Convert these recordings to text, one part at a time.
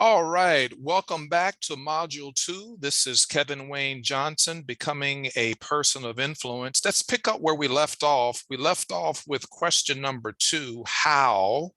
All right, welcome back to Module 2. This is Kevin Wayne Johnson, Becoming a Person of Influence. Let's pick up where we left off. We left off with question number 2, how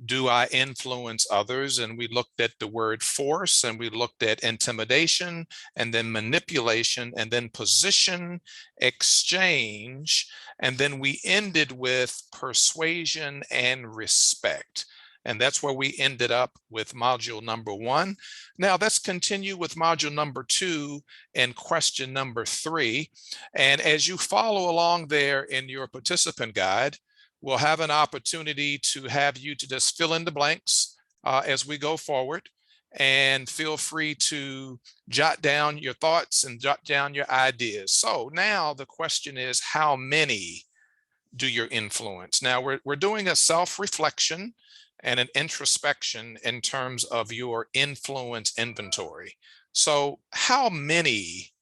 do I influence others? And we looked at the word force, and we looked at intimidation, and then manipulation, and then position, exchange, and then we ended with persuasion and respect. And that's where we ended up with module number 1. Now let's continue with module number 2 and question number 3. And as you follow along there in your participant guide, we'll have an opportunity to have you to just fill in the blanks as we go forward, and feel free to jot down your thoughts and jot down your ideas. So now the question is, how many do you influence? Now we're doing a self-reflection and an introspection in terms of your influence inventory. So how many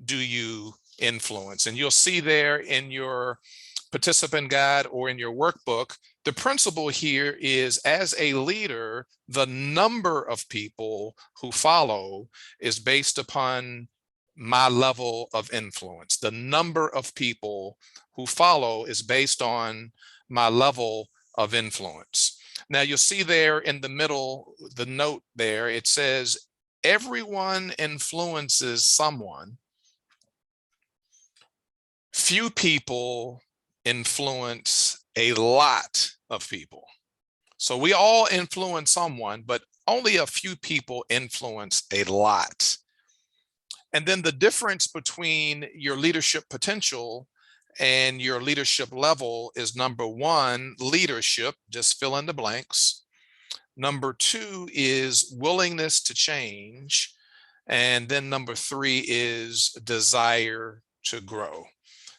do you influence? And you'll see there in your participant guide or in your workbook, the principle here is, as a leader, the number of people who follow is based upon my level of influence. The number of people who follow is based on my level of influence. Now you'll see there in the middle, the note there, it says, everyone influences someone. Few people influence a lot of people. So we all influence someone, but only a few people influence a lot. And then the difference between your leadership potential and your leadership level is, number 1, leadership, just fill in the blanks. Number 2 is willingness to change. And then number 3 is desire to grow.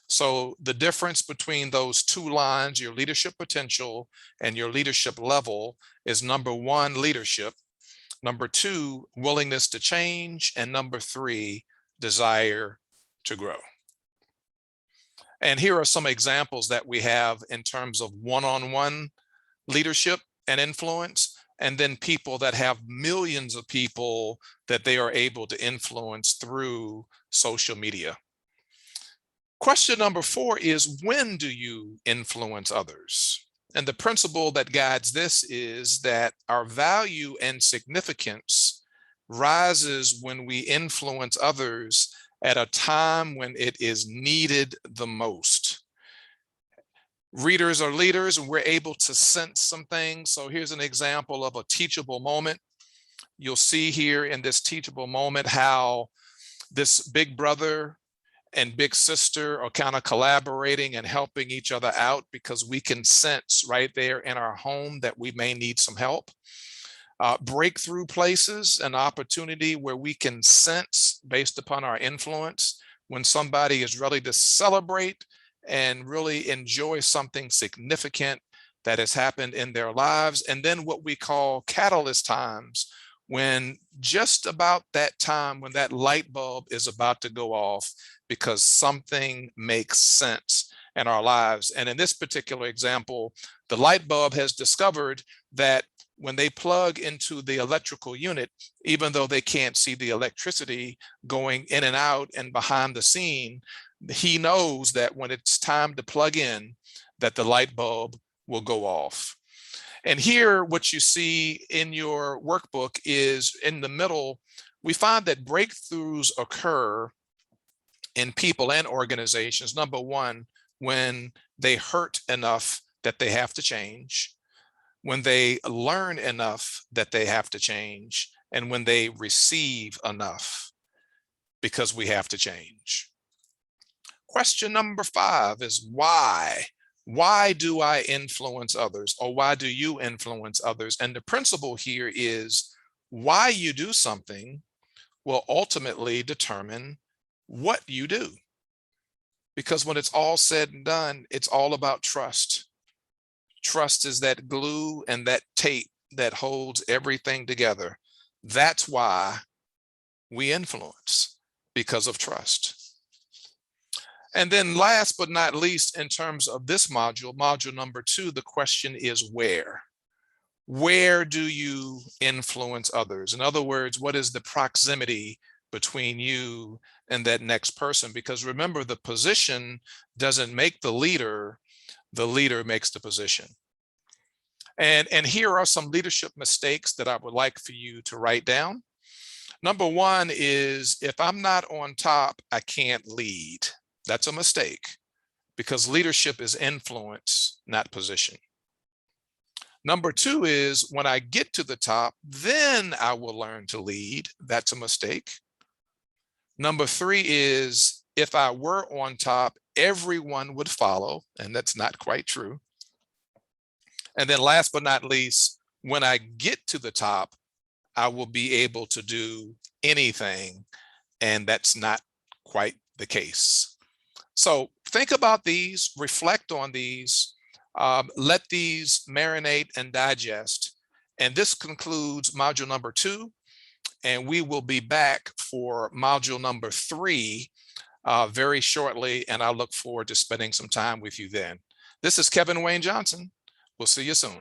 So the difference between those two lines, your leadership potential and your leadership level, is number 1, leadership, number 2, willingness to change, and number 3, desire to grow. And here are some examples that we have in terms of one-on-one leadership and influence, and then people that have millions of people that they are able to influence through social media. Question number 4 is, when do you influence others? And the principle that guides this is that our value and significance rises when we influence others at a time when it is needed the most. Readers are leaders, and we're able to sense some things. So here's an example of a teachable moment. You'll see here in this teachable moment how this big brother and big sister are kind of collaborating and helping each other out, because we can sense right there in our home that we may need some help. Breakthrough places, an opportunity where we can sense, based upon our influence, when somebody is ready to celebrate and really enjoy something significant that has happened in their lives. And then what we call catalyst times, when just about that time when that light bulb is about to go off because something makes sense in our lives. And in this particular example, the light bulb has discovered that when they plug into the electrical unit, even though they can't see the electricity going in and out and behind the scene, he knows that when it's time to plug in, that the light bulb will go off. And here, what you see in your workbook is, in the middle, we find that breakthroughs occur in people and organizations. Number 1, when they hurt enough that they have to change, when they learn enough that they have to change, and when they receive enough because we have to change. Question number 5 is, why? Why do I influence others, or why do you influence others? And the principle here is, why you do something will ultimately determine what you do. Because when it's all said and done, it's all about trust. Trust is that glue and that tape that holds everything together. That's why we influence, because of trust. And then last but not least, in terms of this module, module number 2, the question is where. Where do you influence others? In other words, what is the proximity between you and that next person? Because remember, the position doesn't make the leader makes the position. And here are some leadership mistakes that I would like for you to write down. Number one is, if I'm not on top, I can't lead. That's a mistake, because leadership is influence, not position. Number two is, when I get to the top, then I will learn to lead. That's a mistake. Number three is, if I were on top, everyone would follow, and that's not quite true. And then last but not least, when I get to the top, I will be able to do anything, and that's not quite the case. So think about these, reflect on these, let these marinate and digest. And this concludes module number 2, and we will be back for module number 3 very shortly, and I look forward to spending some time with you then. This is Kevin Wayne Johnson. We'll see you soon.